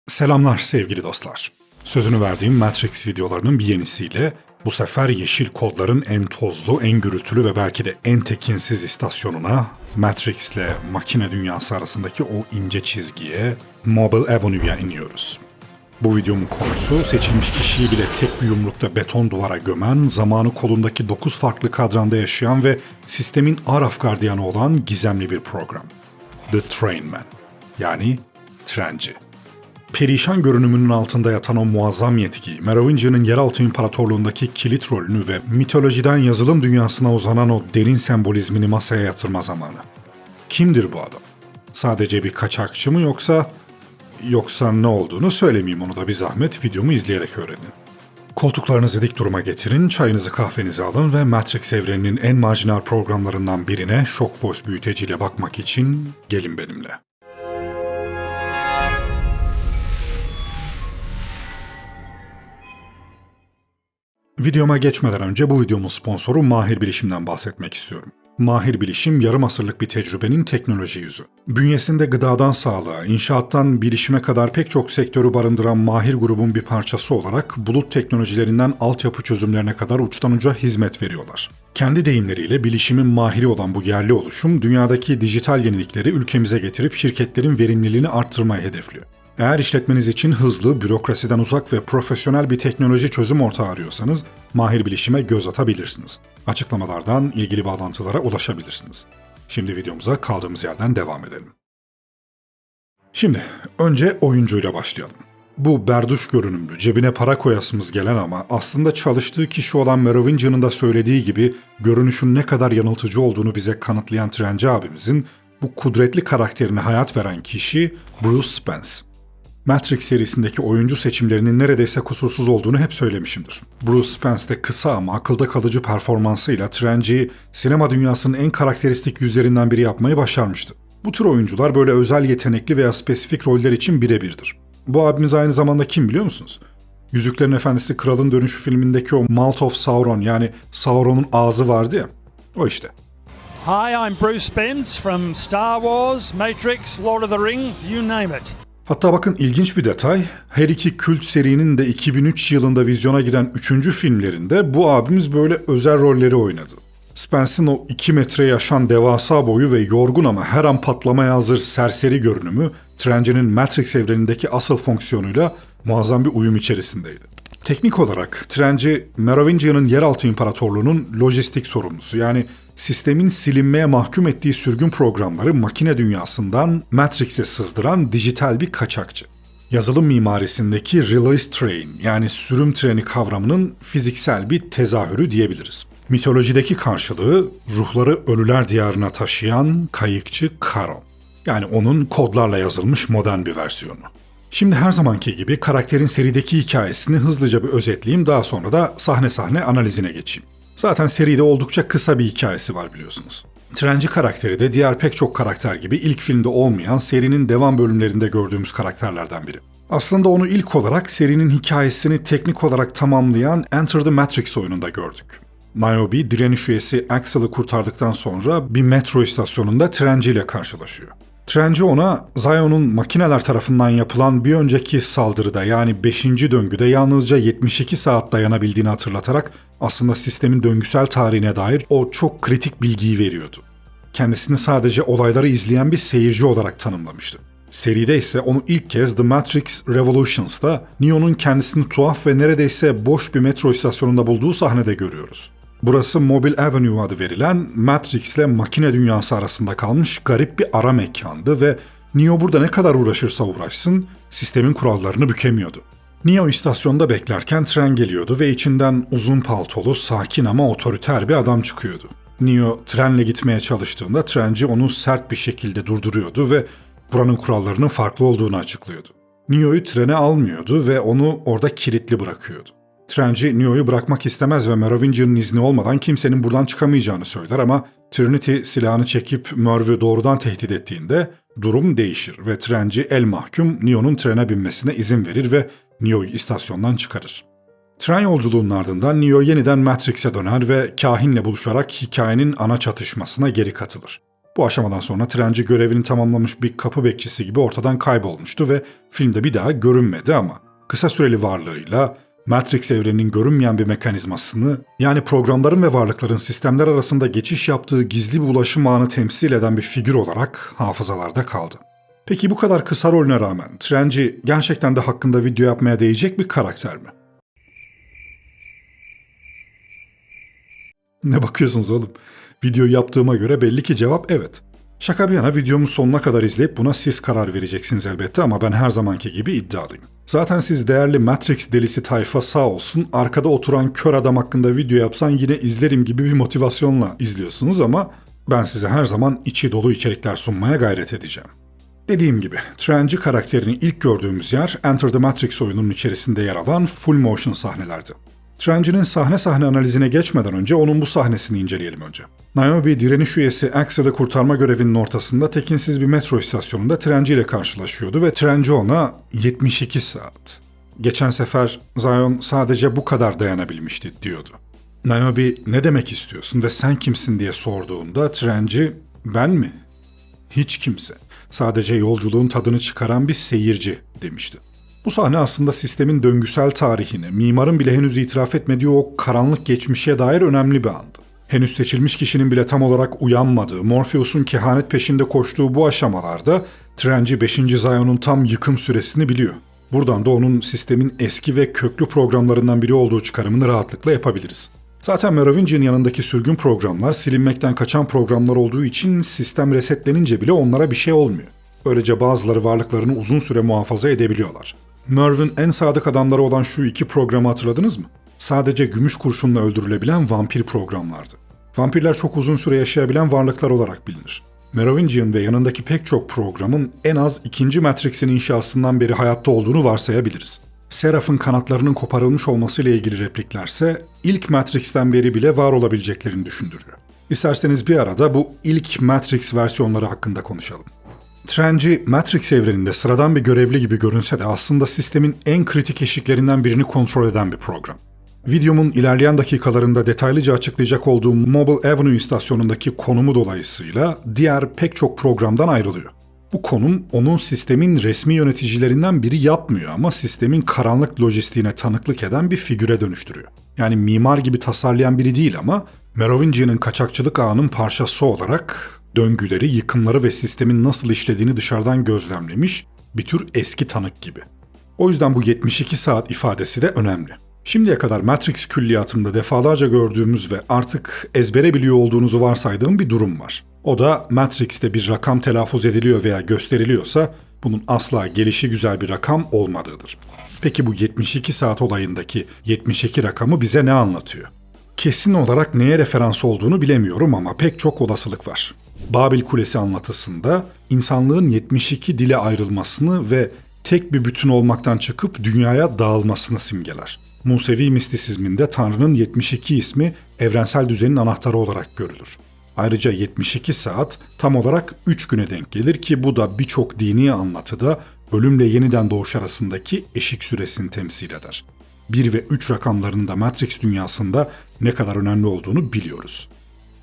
Selamlar sevgili dostlar. Sözünü verdiğim Matrix videolarının bir yenisiyle bu sefer yeşil kodların en tozlu, en gürültülü ve belki de en tekinsiz istasyonuna, Matrix ile makine dünyası arasındaki o ince çizgiye, Mobile Avenue'ya iniyoruz. Bu videomun konusu seçilmiş kişiyi bile tek bir yumrukta beton duvara gömen, zamanı kolundaki 9 farklı kadranda yaşayan ve sistemin Araf gardiyanı olan gizemli bir program. The Trainman, yani trenci. Perişan görünümünün altında yatan o muazzam yetki, Merovingian'ın yeraltı imparatorluğundaki kilit rolünü ve mitolojiden yazılım dünyasına uzanan o derin sembolizmini masaya yatırma zamanı. Kimdir bu adam? Sadece bir kaçakçı mı yoksa ne olduğunu söylemeyeyim, onu da bir zahmet videomu izleyerek öğrenin. Koltuklarınızı dik duruma getirin, çayınızı kahvenizi alın ve Matrix evreninin en marjinal programlarından birine Shock Voice büyüteciyle bakmak için gelin benimle. Videoma geçmeden önce bu videomun sponsoru Mahir Bilişim'den bahsetmek istiyorum. Mahir Bilişim, yarım asırlık bir tecrübenin teknoloji yüzü. Bünyesinde gıdadan sağlığa, inşaattan bilişime kadar pek çok sektörü barındıran Mahir grubun bir parçası olarak bulut teknolojilerinden altyapı çözümlerine kadar uçtan uca hizmet veriyorlar. Kendi deyimleriyle bilişimin mahiri olan bu yerli oluşum, dünyadaki dijital yenilikleri ülkemize getirip şirketlerin verimliliğini arttırmayı hedefliyor. Eğer işletmeniz için hızlı, bürokrasiden uzak ve profesyonel bir teknoloji çözüm ortağı arıyorsanız, Mahir Bilişim'e göz atabilirsiniz. Açıklamalardan ilgili bağlantılara ulaşabilirsiniz. Şimdi videomuza kaldığımız yerden devam edelim. Şimdi önce oyuncuyla başlayalım. Bu berduş görünümlü, cebine para koyasımız gelen ama aslında çalıştığı kişi olan Merovingian'ın da söylediği gibi görünüşün ne kadar yanıltıcı olduğunu bize kanıtlayan Trenci abimizin bu kudretli karakterine hayat veren kişi Bruce Spence. Matrix serisindeki oyuncu seçimlerinin neredeyse kusursuz olduğunu hep söylemişimdir. Bruce Spence de kısa ama akılda kalıcı performansıyla Trenci'yi sinema dünyasının en karakteristik yüzlerinden biri yapmayı başarmıştı. Bu tür oyuncular böyle özel yetenekli veya spesifik roller için birebirdir. Bu abimiz aynı zamanda kim biliyor musunuz? Yüzüklerin Efendisi Kralın Dönüşü filmindeki o Mouth of Sauron, yani Sauron'un ağzı vardı ya, o işte. Hi, I'm Bruce Spence from Star Wars, Matrix, Lord of the Rings, you name it. Hatta bakın ilginç bir detay, her iki kült serinin de 2003 yılında vizyona giren 3. filmlerinde bu abimiz böyle özel rolleri oynadı. Spence'in o 2 metre yaşan devasa boyu ve yorgun ama her an patlamaya hazır serseri görünümü, Trenci'nin Matrix evrenindeki asıl fonksiyonuyla muazzam bir uyum içerisindeydi. Teknik olarak Trenci, Merovingian'ın yeraltı imparatorluğunun lojistik sorumlusu, yani sistemin silinmeye mahkum ettiği sürgün programları makine dünyasından Matrix'e sızdıran dijital bir kaçakçı. Yazılım mimarisindeki Release Train, yani sürüm treni kavramının fiziksel bir tezahürü diyebiliriz. Mitolojideki karşılığı ruhları ölüler diyarına taşıyan kayıkçı Karo. Yani onun kodlarla yazılmış modern bir versiyonu. Şimdi her zamanki gibi karakterin serideki hikayesini hızlıca bir özetleyeyim, daha sonra da sahne sahne analizine geçeyim. Zaten seride oldukça kısa bir hikayesi var biliyorsunuz. Trenci karakteri de diğer pek çok karakter gibi ilk filmde olmayan serinin devam bölümlerinde gördüğümüz karakterlerden biri. Aslında onu ilk olarak serinin hikayesini teknik olarak tamamlayan Enter the Matrix oyununda gördük. Niobe, direniş üyesi Axel'ı kurtardıktan sonra bir metro istasyonunda Trenci ile karşılaşıyor. Trenci ona Zion'un makineler tarafından yapılan bir önceki saldırıda, yani 5. döngüde yalnızca 72 saat dayanabildiğini hatırlatarak aslında sistemin döngüsel tarihine dair o çok kritik bilgiyi veriyordu. Kendisini sadece olayları izleyen bir seyirci olarak tanımlamıştı. Seride ise onu ilk kez The Matrix Revolutions'ta Neo'nun kendisini tuhaf ve neredeyse boş bir metro istasyonunda bulduğu sahnede görüyoruz. Burası Mobile Avenue adı verilen Matrix ile makine dünyası arasında kalmış garip bir ara mekandı ve Neo burada ne kadar uğraşırsa uğraşsın sistemin kurallarını bükemiyordu. Neo istasyonda beklerken tren geliyordu ve içinden uzun paltolu, sakin ama otoriter bir adam çıkıyordu. Neo trenle gitmeye çalıştığında trenci onu sert bir şekilde durduruyordu ve buranın kurallarının farklı olduğunu açıklıyordu. Neo'yu trene almıyordu ve onu orada kilitli bırakıyordu. Trenci Neo'yu bırakmak istemez ve Merovingian'ın izni olmadan kimsenin buradan çıkamayacağını söyler ama Trinity silahını çekip Merv'ü doğrudan tehdit ettiğinde durum değişir ve Trenci el mahkum Neo'nun trene binmesine izin verir ve Neo'yu istasyondan çıkarır. Tren yolculuğunun ardından Neo yeniden Matrix'e döner ve kahinle buluşarak hikayenin ana çatışmasına geri katılır. Bu aşamadan sonra Trenci görevini tamamlamış bir kapı bekçisi gibi ortadan kaybolmuştu ve filmde bir daha görünmedi ama kısa süreli varlığıyla Matrix evreninin görünmeyen bir mekanizmasını, yani programların ve varlıkların sistemler arasında geçiş yaptığı gizli bir ulaşım ağını temsil eden bir figür olarak hafızalarda kaldı. Peki bu kadar kısa rolüne rağmen Trenci gerçekten de hakkında video yapmaya değecek bir karakter mi? Ne bakıyorsunuz oğlum? Videoyu yaptığıma göre belli ki cevap evet. Şaka bir yana videomu sonuna kadar izleyip buna siz karar vereceksiniz elbette ama ben her zamanki gibi iddialıyım. Zaten siz değerli Matrix delisi tayfa sağ olsun arkada oturan kör adam hakkında video yapsan yine izlerim gibi bir motivasyonla izliyorsunuz ama ben size her zaman içi dolu içerikler sunmaya gayret edeceğim. Dediğim gibi, Trenci karakterini ilk gördüğümüz yer Enter the Matrix oyununun içerisinde yer alan full motion sahnelerdi. Trenci'nin sahne sahne analizine geçmeden önce onun bu sahnesini inceleyelim önce. Niobe direniş üyesi Axel'ı kurtarma görevinin ortasında tekinsiz bir metro istasyonunda Trenci ile karşılaşıyordu ve Trenci ona 72 saat. Geçen sefer Zion sadece bu kadar dayanabilmişti diyordu. Niobe ne demek istiyorsun ve sen kimsin diye sorduğunda Trenci ben mi? Hiç kimse. Sadece yolculuğun tadını çıkaran bir seyirci demişti. Bu sahne aslında sistemin döngüsel tarihine, mimarın bile henüz itiraf etmediği o karanlık geçmişe dair önemli bir andı. Henüz seçilmiş kişinin bile tam olarak uyanmadığı, Morpheus'un kehanet peşinde koştuğu bu aşamalarda Trenci 5. Zion'un tam yıkım süresini biliyor. Buradan da onun sistemin eski ve köklü programlarından biri olduğu çıkarımını rahatlıkla yapabiliriz. Zaten Merovingian yanındaki sürgün programlar silinmekten kaçan programlar olduğu için sistem resetlenince bile onlara bir şey olmuyor. Böylece bazıları varlıklarını uzun süre muhafaza edebiliyorlar. Merv'in en sadık adamları olan şu iki programı hatırladınız mı? Sadece gümüş kurşunla öldürülebilen vampir programlardı. Vampirler çok uzun süre yaşayabilen varlıklar olarak bilinir. Merovingian ve yanındaki pek çok programın en az 2. Matrix'in inşasından beri hayatta olduğunu varsayabiliriz. Seraph'ın kanatlarının koparılmış olmasıyla ilgili repliklerse ilk Matrix'ten beri bile var olabileceklerini düşündürüyor. İsterseniz bir arada bu ilk Matrix versiyonları hakkında konuşalım. Trenci, Matrix evreninde sıradan bir görevli gibi görünse de aslında sistemin en kritik eşiklerinden birini kontrol eden bir program. Videomun ilerleyen dakikalarında detaylıca açıklayacak olduğum Mobile Avenue istasyonundaki konumu dolayısıyla diğer pek çok programdan ayrılıyor. Bu konum onun sistemin resmi yöneticilerinden biri yapmıyor ama sistemin karanlık lojistiğine tanıklık eden bir figüre dönüştürüyor. Yani mimar gibi tasarlayan biri değil ama Merovingian'ın kaçakçılık ağının parçası olarak döngüleri, yıkımları ve sistemin nasıl işlediğini dışarıdan gözlemlemiş bir tür eski tanık gibi. O yüzden bu 72 saat ifadesi de önemli. Şimdiye kadar Matrix külliyatımda defalarca gördüğümüz ve artık ezbere biliyor olduğunuzu varsaydığım bir durum var. O da Matrix'te bir rakam telaffuz ediliyor veya gösteriliyorsa bunun asla gelişigüzel bir rakam olmadığıdır. Peki bu 72 saat olayındaki 72 rakamı bize ne anlatıyor? Kesin olarak neye referans olduğunu bilemiyorum ama pek çok olasılık var. Babil Kulesi anlatısında insanlığın 72 dile ayrılmasını ve tek bir bütün olmaktan çıkıp dünyaya dağılmasını simgeler. Musevi mistisizminde Tanrı'nın 72 ismi evrensel düzenin anahtarı olarak görülür. Ayrıca 72 saat tam olarak 3 güne denk gelir ki bu da birçok dini anlatıda ölümle yeniden doğuş arasındaki eşik süresini temsil eder. 1 ve 3 rakamlarının da Matrix dünyasında ne kadar önemli olduğunu biliyoruz.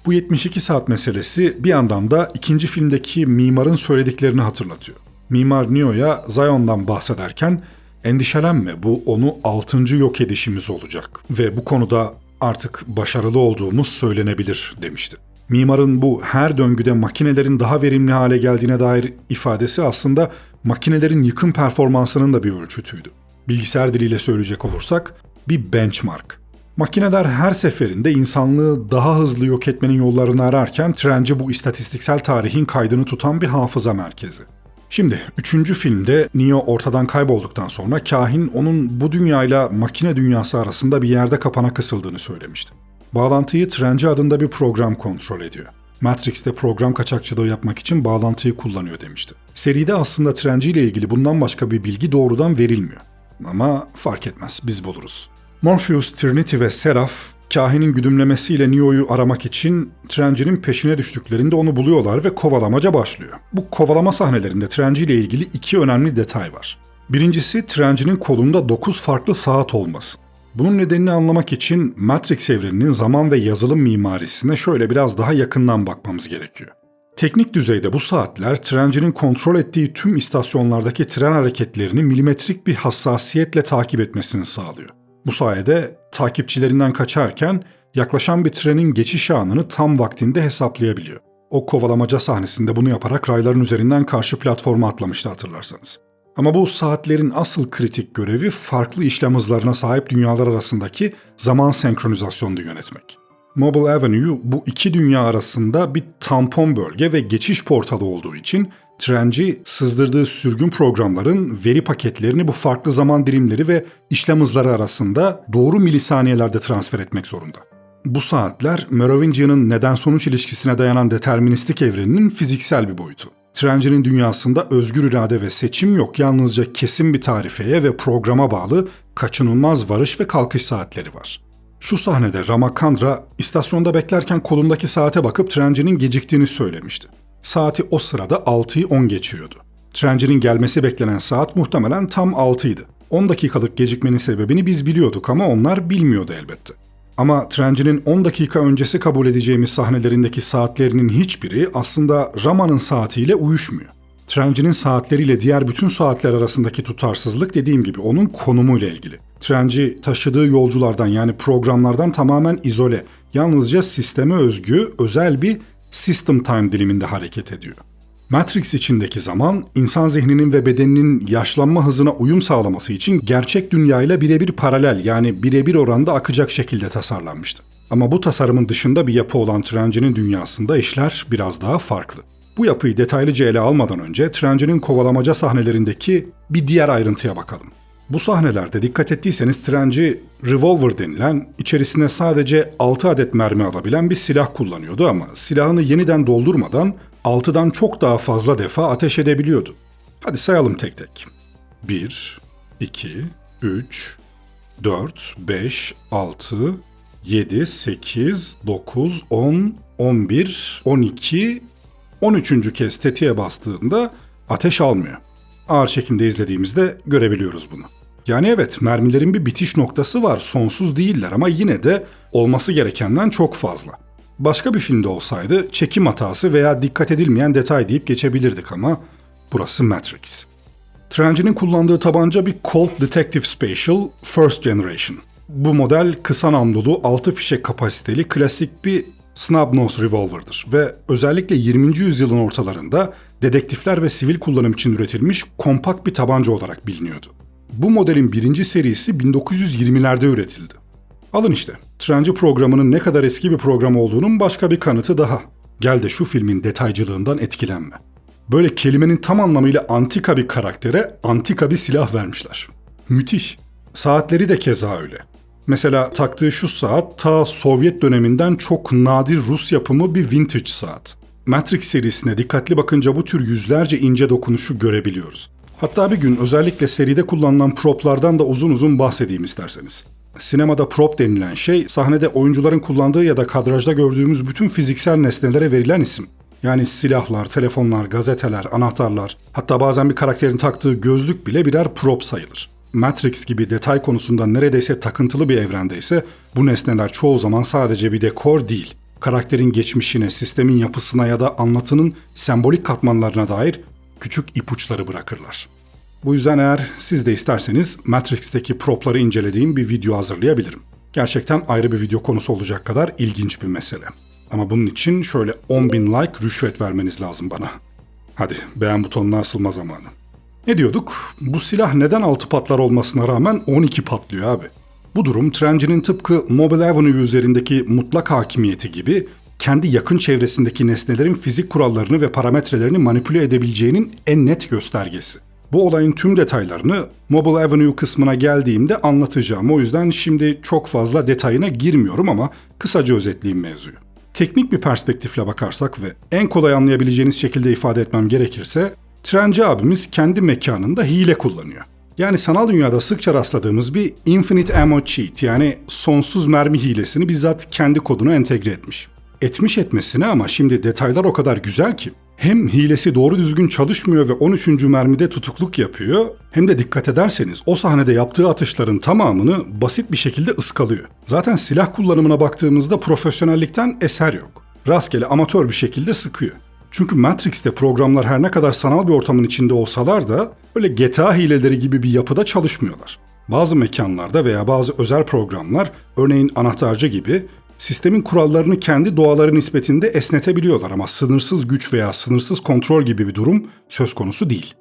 Bu 72 saat meselesi bir yandan da ikinci filmdeki mimarın söylediklerini hatırlatıyor. Mimar Neo'ya Zion'dan bahsederken endişelenme bu onu 6. yok edişimiz olacak ve bu konuda artık başarılı olduğumuz söylenebilir demişti. Mimarın bu her döngüde makinelerin daha verimli hale geldiğine dair ifadesi aslında makinelerin yıkım performansının da bir ölçütüydü. Bilgisayar diliyle söyleyecek olursak bir benchmark. Makineler her seferinde insanlığı daha hızlı yok etmenin yollarını ararken Trenci bu istatistiksel tarihin kaydını tutan bir hafıza merkezi. Şimdi 3. filmde Neo ortadan kaybolduktan sonra kahin onun bu dünyayla makine dünyası arasında bir yerde kapana kısıldığını söylemişti. Bağlantıyı Trenci adında bir program kontrol ediyor. Matrix'te program kaçakçılığı yapmak için bağlantıyı kullanıyor demişti. Seride aslında Trenci ile ilgili bundan başka bir bilgi doğrudan verilmiyor. Ama fark etmez, biz buluruz. Morpheus, Trinity ve Seraph, kahinin güdümlemesiyle Neo'yu aramak için Trenci'nin peşine düştüklerinde onu buluyorlar ve kovalamaca başlıyor. Bu kovalama sahnelerinde Trenci ile ilgili 2 önemli detay var. Birincisi Trenci'nin kolunda 9 farklı saat olması. Bunun nedenini anlamak için Matrix evreninin zaman ve yazılım mimarisine şöyle biraz daha yakından bakmamız gerekiyor. Teknik düzeyde bu saatler trencinin kontrol ettiği tüm istasyonlardaki tren hareketlerini milimetrik bir hassasiyetle takip etmesini sağlıyor. Bu sayede takipçilerinden kaçarken yaklaşan bir trenin geçiş anını tam vaktinde hesaplayabiliyor. O kovalamaca sahnesinde bunu yaparak rayların üzerinden karşı platforma atlamıştı hatırlarsanız. Ama bu saatlerin asıl kritik görevi farklı işlem hızlarına sahip dünyalar arasındaki zaman senkronizasyonunu yönetmek. Mobile Avenue bu iki dünya arasında bir tampon bölge ve geçiş portalı olduğu için trenci sızdırdığı sürgün programların veri paketlerini bu farklı zaman dilimleri ve işlem hızları arasında doğru milisaniyelerde transfer etmek zorunda. Bu saatler Merovingian'ın neden-sonuç ilişkisine dayanan deterministik evreninin fiziksel bir boyutu. Trenci'nin dünyasında özgür irade ve seçim yok, yalnızca kesin bir tarifeye ve programa bağlı kaçınılmaz varış ve kalkış saatleri var. Şu sahnede Ramachandra istasyonda beklerken kolundaki saate bakıp trencinin geciktiğini söylemişti. Saati o sırada 6'yı 10 geçiyordu. Trencinin gelmesi beklenen saat muhtemelen tam 6'ydı. 10 dakikalık gecikmenin sebebini biz biliyorduk ama onlar bilmiyordu elbette. Ama trencinin 10 dakika öncesi kabul edeceğimiz sahnelerindeki saatlerinin hiçbiri aslında Rama'nın saatiyle uyuşmuyor. Trencinin saatleriyle diğer bütün saatler arasındaki tutarsızlık dediğim gibi onun konumuyla ilgili. Trenci taşıdığı yolculardan yani programlardan tamamen izole, yalnızca sisteme özgü özel bir system time diliminde hareket ediyor. Matrix içindeki zaman, insan zihninin ve bedeninin yaşlanma hızına uyum sağlaması için gerçek dünyayla birebir paralel yani birebir oranda akacak şekilde tasarlanmıştı. Ama bu tasarımın dışında bir yapı olan trencinin dünyasında işler biraz daha farklı. Bu yapıyı detaylıca ele almadan önce trencinin kovalamaca sahnelerindeki bir diğer ayrıntıya bakalım. Bu sahnelerde dikkat ettiyseniz trenci revolver denilen içerisine sadece 6 adet mermi alabilen bir silah kullanıyordu ama silahını yeniden doldurmadan 6'dan çok daha fazla defa ateş edebiliyordu. Hadi sayalım tek tek. 1, 2, 3, 4, 5, 6, 7, 8, 9, 10, 11, 12, 13. kez tetiğe bastığında ateş almıyor. Ağır çekimde izlediğimizde görebiliyoruz bunu. Yani evet, mermilerin bir bitiş noktası var, sonsuz değiller ama yine de olması gerekenden çok fazla. Başka bir filmde olsaydı çekim hatası veya dikkat edilmeyen detay deyip geçebilirdik ama burası Matrix. Trenci'nin kullandığı tabanca bir Colt Detective Special First Generation. Bu model kısa namlulu 6 fişek kapasiteli klasik bir snub-nose revolver'dır ve özellikle 20. yüzyılın ortalarında dedektifler ve sivil kullanım için üretilmiş kompakt bir tabanca olarak biliniyordu. Bu modelin birinci serisi 1920'lerde üretildi. Alın işte, Trenci programının ne kadar eski bir program olduğunun başka bir kanıtı daha. Gel de şu filmin detaycılığından etkilenme. Böyle kelimenin tam anlamıyla antika bir karaktere antika bir silah vermişler. Müthiş. Saatleri de keza öyle. Mesela taktığı şu saat ta Sovyet döneminden çok nadir Rus yapımı bir vintage saat. Matrix serisine dikkatli bakınca bu tür yüzlerce ince dokunuşu görebiliyoruz. Hatta bir gün özellikle seride kullanılan proplardan da uzun uzun bahsedeyim isterseniz. Sinemada prop denilen şey, sahnede oyuncuların kullandığı ya da kadrajda gördüğümüz bütün fiziksel nesnelere verilen isim. Yani silahlar, telefonlar, gazeteler, anahtarlar, hatta bazen bir karakterin taktığı gözlük bile birer prop sayılır. Matrix gibi detay konusunda neredeyse takıntılı bir evrende ise bu nesneler çoğu zaman sadece bir dekor değil, karakterin geçmişine, sistemin yapısına ya da anlatının sembolik katmanlarına dair küçük ipuçları bırakırlar. Bu yüzden eğer siz de isterseniz Matrix'teki propları incelediğim bir video hazırlayabilirim. Gerçekten ayrı bir video konusu olacak kadar ilginç bir mesele. Ama bunun için şöyle 10.000 like rüşvet vermeniz lazım bana. Hadi beğen butonuna asılma zamanı. Ne diyorduk? Bu silah neden 6 patlar olmasına rağmen 12 patlıyor abi? Bu durum Trenci'nin tıpkı Mobile Avenue üzerindeki mutlak hakimiyeti gibi kendi yakın çevresindeki nesnelerin fizik kurallarını ve parametrelerini manipüle edebileceğinin en net göstergesi. Bu olayın tüm detaylarını Mobile Avenue kısmına geldiğimde anlatacağım. O yüzden şimdi çok fazla detayına girmiyorum ama kısaca özetleyeyim mevzuyu. Teknik bir perspektifle bakarsak ve en kolay anlayabileceğiniz şekilde ifade etmem gerekirse, Trenci abimiz kendi mekanında hile kullanıyor. Yani sanal dünyada sıkça rastladığımız bir infinite ammo cheat yani sonsuz mermi hilesini bizzat kendi koduna entegre etmiş. Etmesine ama şimdi detaylar o kadar güzel ki hem hilesi doğru düzgün çalışmıyor ve 13. mermide tutukluk yapıyor hem de dikkat ederseniz o sahnede yaptığı atışların tamamını basit bir şekilde ıskalıyor. Zaten silah kullanımına baktığımızda profesyonellikten eser yok. Rastgele amatör bir şekilde sıkıyor. Çünkü Matrix'te programlar her ne kadar sanal bir ortamın içinde olsalar da öyle GTA hileleri gibi bir yapıda çalışmıyorlar. Bazı mekanlarda veya bazı özel programlar, örneğin anahtarcı gibi, sistemin kurallarını kendi doğaları nispetinde esnetebiliyorlar ama sınırsız güç veya sınırsız kontrol gibi bir durum söz konusu değil.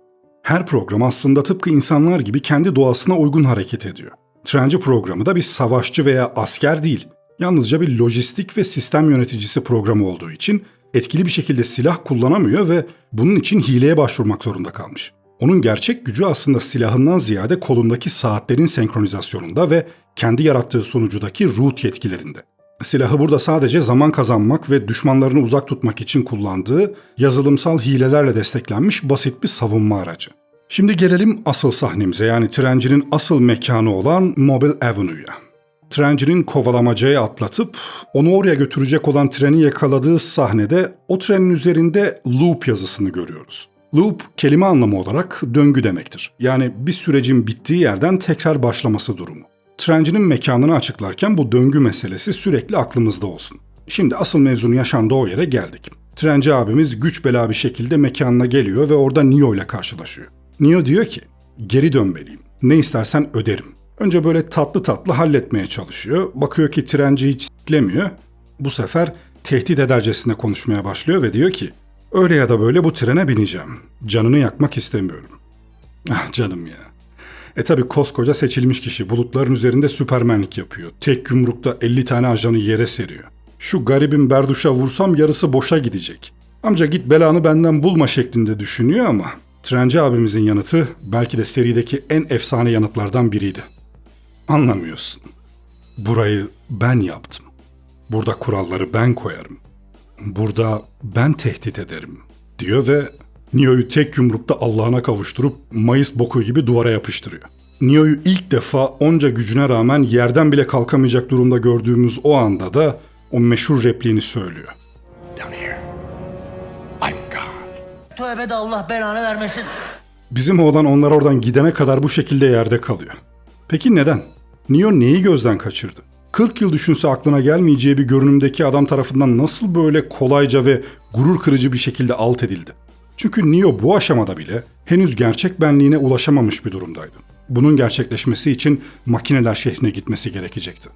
Her program aslında tıpkı insanlar gibi kendi doğasına uygun hareket ediyor. Trenci programı da bir savaşçı veya asker değil, yalnızca bir lojistik ve sistem yöneticisi programı olduğu için etkili bir şekilde silah kullanamıyor ve bunun için hileye başvurmak zorunda kalmış. Onun gerçek gücü aslında silahından ziyade kolundaki saatlerin senkronizasyonunda ve kendi yarattığı sonucudaki root yetkilerinde. Silahı burada sadece zaman kazanmak ve düşmanlarını uzak tutmak için kullandığı yazılımsal hilelerle desteklenmiş basit bir savunma aracı. Şimdi gelelim asıl sahnemize, yani trencinin asıl mekanı olan Mobile Avenue'ya. Trencinin kovalamacayı atlatıp onu oraya götürecek olan treni yakaladığı sahnede o trenin üzerinde loop yazısını görüyoruz. Loop kelime anlamı olarak döngü demektir. Yani bir sürecin bittiği yerden tekrar başlaması durumu. Trencinin mekanını açıklarken bu döngü meselesi sürekli aklımızda olsun. Şimdi asıl mevzunun yaşandığı o yere geldik. Trenci abimiz güç bela bir şekilde mekanına geliyor ve orada Neo ile karşılaşıyor. Neo diyor ki, geri dönmeliyim. Ne istersen öderim. Önce böyle tatlı tatlı halletmeye çalışıyor. Bakıyor ki trenci hiç siklemiyor. Bu sefer tehdit edercesine konuşmaya başlıyor ve diyor ki, öyle ya da böyle bu trene bineceğim. Canını yakmak istemiyorum. Ah canım ya. Tabi koskoca seçilmiş kişi bulutların üzerinde süpermenlik yapıyor. Tek yumrukta 50 tane ajanı yere seriyor. Şu garibin berduşa vursam yarısı boşa gidecek. Amca git belanı benden bulma şeklinde düşünüyor ama Trenci abimizin yanıtı belki de serideki en efsane yanıtlardan biriydi. Anlamıyorsun. Burayı ben yaptım. Burada kuralları ben koyarım. Burada ben tehdit ederim, diyor ve Neo'yu tek yumrukta Allah'ına kavuşturup Mayıs boku gibi duvara yapıştırıyor. Neo'yu ilk defa onca gücüne rağmen yerden bile kalkamayacak durumda gördüğümüz o anda da o meşhur repliğini söylüyor. Down here. I'm God. Tövbe de Allah belanı vermesin. Bizim oğlan onlar oradan gidene kadar bu şekilde yerde kalıyor. Peki neden? Neo neyi gözden kaçırdı? 40 yıl düşünse aklına gelmeyeceği bir görünümdeki adam tarafından nasıl böyle kolayca ve gurur kırıcı bir şekilde alt edildi? Çünkü Neo bu aşamada bile henüz gerçek benliğine ulaşamamış bir durumdaydı. Bunun gerçekleşmesi için makineler şehrine gitmesi gerekecekti.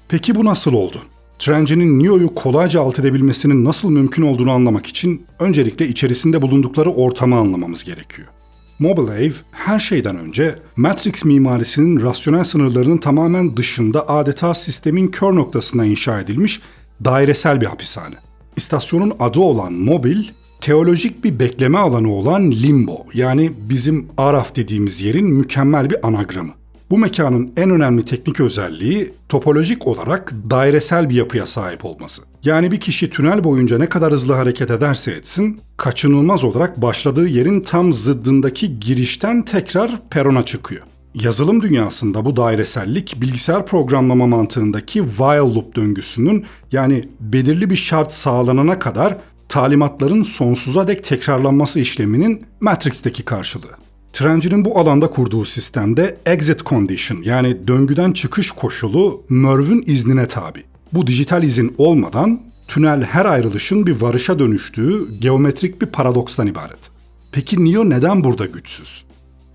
Peki bu nasıl oldu? Trenci'nin Neo'yu kolayca alt edebilmesinin nasıl mümkün olduğunu anlamak için öncelikle içerisinde bulundukları ortamı anlamamız gerekiyor. Mobile Ave her şeyden önce Matrix mimarisinin rasyonel sınırlarının tamamen dışında adeta sistemin kör noktasına inşa edilmiş dairesel bir hapishane. İstasyonun adı olan Mobil, teolojik bir bekleme alanı olan Limbo, yani bizim Araf dediğimiz yerin mükemmel bir anagramı. Bu mekanın en önemli teknik özelliği topolojik olarak dairesel bir yapıya sahip olması. Yani bir kişi tünel boyunca ne kadar hızlı hareket ederse etsin, kaçınılmaz olarak başladığı yerin tam zıddındaki girişten tekrar perona çıkıyor. Yazılım dünyasında bu dairesellik bilgisayar programlama mantığındaki while loop döngüsünün, yani belirli bir şart sağlanana kadar talimatların sonsuza dek tekrarlanması işleminin Matrix'teki karşılığı. Trenci'nin bu alanda kurduğu sistemde exit condition, yani döngüden çıkış koşulu Merv'ün iznine tabi. Bu dijital izin olmadan tünel her ayrılışın bir varışa dönüştüğü geometrik bir paradokstan ibaret. Peki Neo neden burada güçsüz?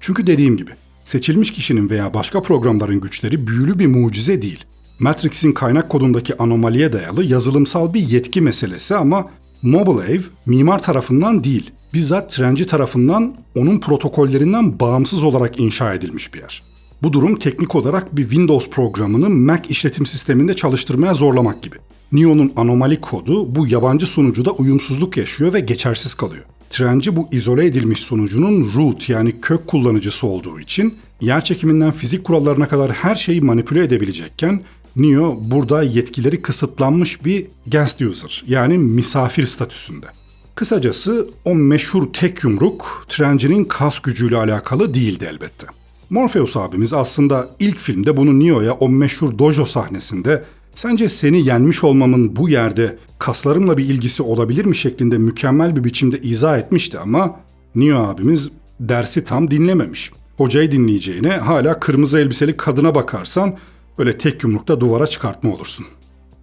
Çünkü dediğim gibi seçilmiş kişinin veya başka programların güçleri büyülü bir mucize değil. Matrix'in kaynak kodundaki anomaliye dayalı yazılımsal bir yetki meselesi ama Mobile Ave mimar tarafından değil, bizzat Trenci tarafından onun protokollerinden bağımsız olarak inşa edilmiş bir yer. Bu durum teknik olarak bir Windows programını Mac işletim sisteminde çalıştırmaya zorlamak gibi. Neo'nun anomali kodu bu yabancı sunucuda uyumsuzluk yaşıyor ve geçersiz kalıyor. Trenci bu izole edilmiş sunucunun root, yani kök kullanıcısı olduğu için yerçekiminden fizik kurallarına kadar her şeyi manipüle edebilecekken Neo burada yetkileri kısıtlanmış bir guest user, yani misafir statüsünde. Kısacası o meşhur tek yumruk Trenci'nin kas gücüyle alakalı değildi elbette. Morpheus abimiz aslında ilk filmde bunu Neo'ya o meşhur dojo sahnesinde "Sence seni yenmiş olmamın bu yerde kaslarımla bir ilgisi olabilir mi?" şeklinde mükemmel bir biçimde izah etmişti ama Neo abimiz dersi tam dinlememiş. Hocayı dinleyeceğine hala kırmızı elbiseli kadına bakarsan böyle tek yumrukta duvara çıkartma olursun.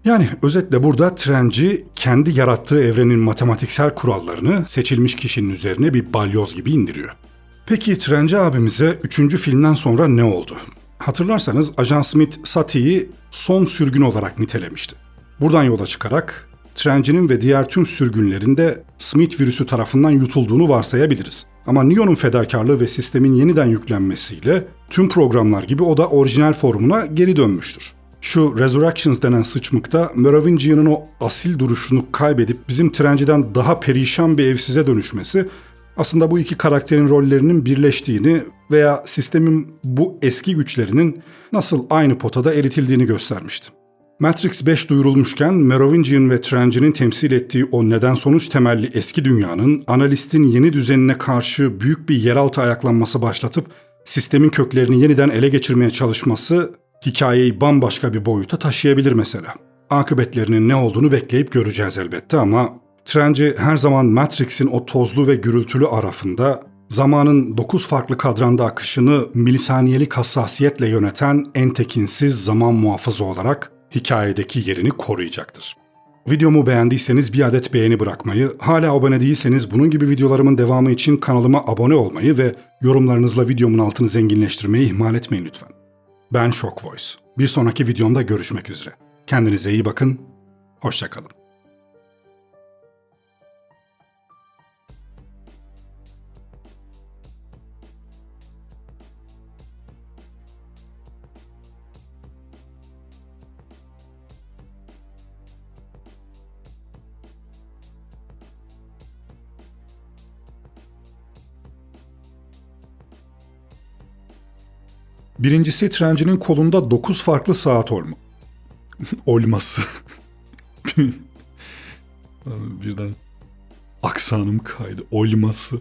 Yani özetle burada trenci kendi yarattığı evrenin matematiksel kurallarını seçilmiş kişinin üzerine bir balyoz gibi indiriyor. Peki Trenci abimize 3. filmden sonra ne oldu? Hatırlarsanız Ajan Smith Sati'yi son sürgün olarak nitelemişti. Buradan yola çıkarak Trenci'nin ve diğer tüm sürgünlerin de Smith virüsü tarafından yutulduğunu varsayabiliriz. Ama Neo'nun fedakarlığı ve sistemin yeniden yüklenmesiyle tüm programlar gibi o da orijinal formuna geri dönmüştür. Şu Resurrections denen sıçmıkta Merovingian'ın o asil duruşunu kaybedip bizim Trenci'den daha perişan bir evsize dönüşmesi aslında bu iki karakterin rollerinin birleştiğini veya sistemin bu eski güçlerinin nasıl aynı potada eritildiğini göstermişti. Matrix 5 duyurulmuşken Merovingian ve Trenci'nin temsil ettiği o neden-sonuç temelli eski dünyanın analistin yeni düzenine karşı büyük bir yeraltı ayaklanması başlatıp sistemin köklerini yeniden ele geçirmeye çalışması hikayeyi bambaşka bir boyuta taşıyabilir mesela. Akıbetlerinin ne olduğunu bekleyip göreceğiz elbette ama Trenci her zaman Matrix'in o tozlu ve gürültülü arafında zamanın 9 farklı kadranda akışını milisaniyelik hassasiyetle yöneten en tekinsiz zaman muhafızı olarak hikayedeki yerini koruyacaktır. Videomu beğendiyseniz bir adet beğeni bırakmayı, hala abone değilseniz bunun gibi videolarımın devamı için kanalıma abone olmayı ve yorumlarınızla videomun altını zenginleştirmeyi ihmal etmeyin lütfen. Ben Shock Voice. Bir sonraki videomda görüşmek üzere. Kendinize iyi bakın, hoşça kalın. Birincisi Trenci'nin kolunda 9 farklı saat olması. Birden aksanım kaydı. Olması.